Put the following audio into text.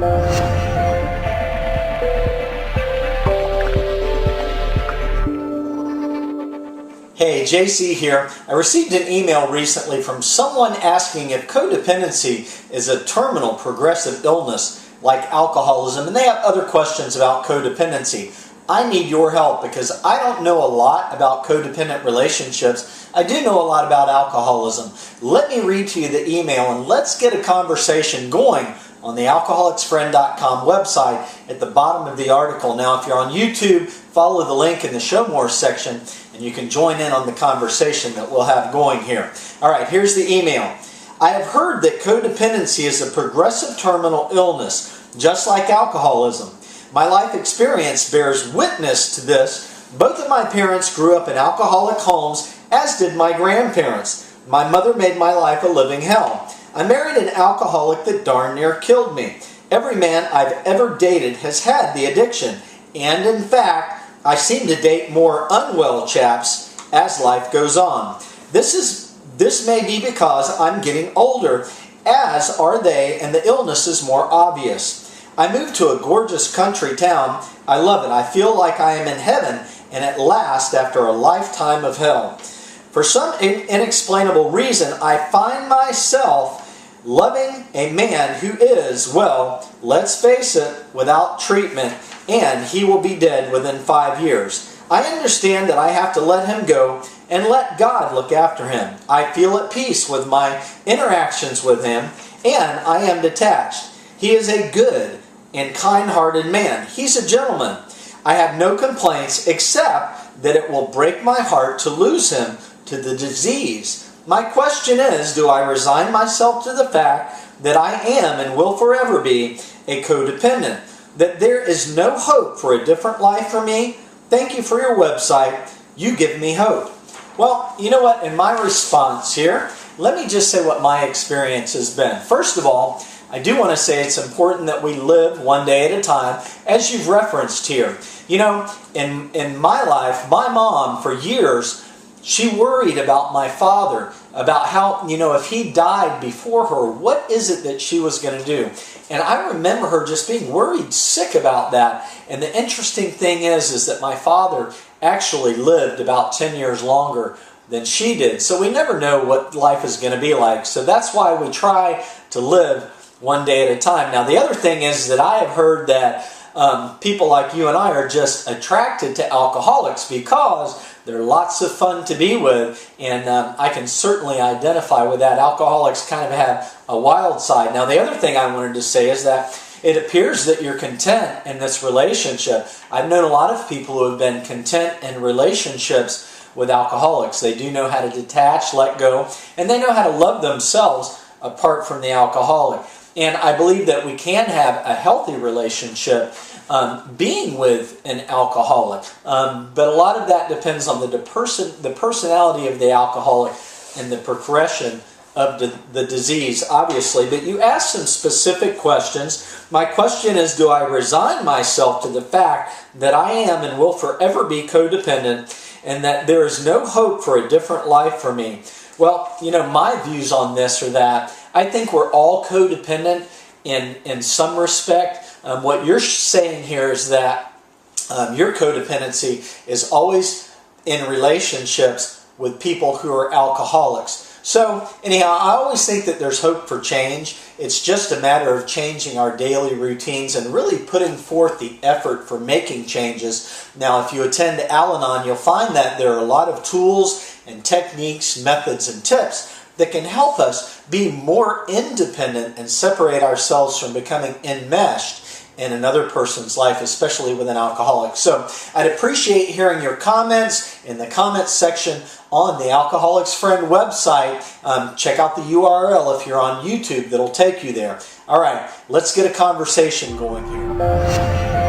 Hey, JC here. I received an email recently from someone asking if codependency is a terminal progressive illness like alcoholism, and they have other questions about codependency. I need your help because I don't know a lot about codependent relationships. I do know a lot about alcoholism. Let me read to you the email and let's get a conversation going on the alcoholicsfriend.com website at the bottom of the article. Now, if you're on YouTube, follow the link in the Show More section and you can join in on the conversation that we'll have going here. All right, here's the email. I have heard that codependency is a progressive terminal illness, just like alcoholism. My life experience bears witness to this. Both of my parents grew up in alcoholic homes, as did my grandparents. My mother made my life a living hell. I married an alcoholic that darn near killed me. Every man I've ever dated has had the addiction, and in fact, I seem to date more unwell chaps as life goes on. This may be because I'm getting older, as are they, and the illness is more obvious. I moved to a gorgeous country town. I love it. I feel like I am in heaven, and at last, after a lifetime of hell. For some inexplainable reason, I find myself loving a man who is, well, let's face it, without treatment, and he will be dead within 5 years. I understand that I have to let him go and let God look after him. I feel at peace with my interactions with him, and I am detached. He is a good and kind-hearted man. He's a gentleman. I have no complaints except that it will break my heart to lose him to the disease. My question is, do I resign myself to the fact that I am and will forever be a codependent? That there is no hope for a different life for me? Thank you for your website. You give me hope. Well, you know what? In my response here, let me just say what my experience has been. First of all, I do want to say it's important that we live one day at a time, as you've referenced here. You know, in my life, my mom, for years, she worried about my father, about how, you know, if he died before her, what is it that she was going to do? And I remember her just being worried sick about that. And the interesting thing is that my father actually lived about 10 years longer than she did. So we never know what life is going to be like. So that's why we try to live one day at a time. Now, the other thing is that I have heard that people like you and I are just attracted to alcoholics because they're lots of fun to be with, and I can certainly identify with that. Alcoholics kind of have a wild side. Now, the other thing I wanted to say is that it appears that you're content in this relationship. I've known a lot of people who have been content in relationships with alcoholics. They do know how to detach, let go, and they know how to love themselves apart from the alcoholic. And I believe that we can have a healthy relationship being with an alcoholic. But a lot of that depends on the personality of the alcoholic and the progression of the disease, obviously. But you asked some specific questions. My question is, do I resign myself to the fact that I am and will forever be codependent and that there is no hope for a different life for me? Well, you know, my views on this are that I think we're all codependent in some respect. What you're saying here is that your codependency is always in relationships with people who are alcoholics. So anyhow, I always think that there's hope for change. It's just a matter of changing our daily routines and really putting forth the effort for making changes. Now, if you attend Al-Anon, you'll find that there are a lot of tools and techniques, methods, and tips that can help us be more independent and separate ourselves from becoming enmeshed in another person's life, especially with an alcoholic. So I'd appreciate hearing your comments in the comments section on the Alcoholics Friend website. Check out the URL if you're on YouTube that'll take you there. All right, let's get a conversation going here.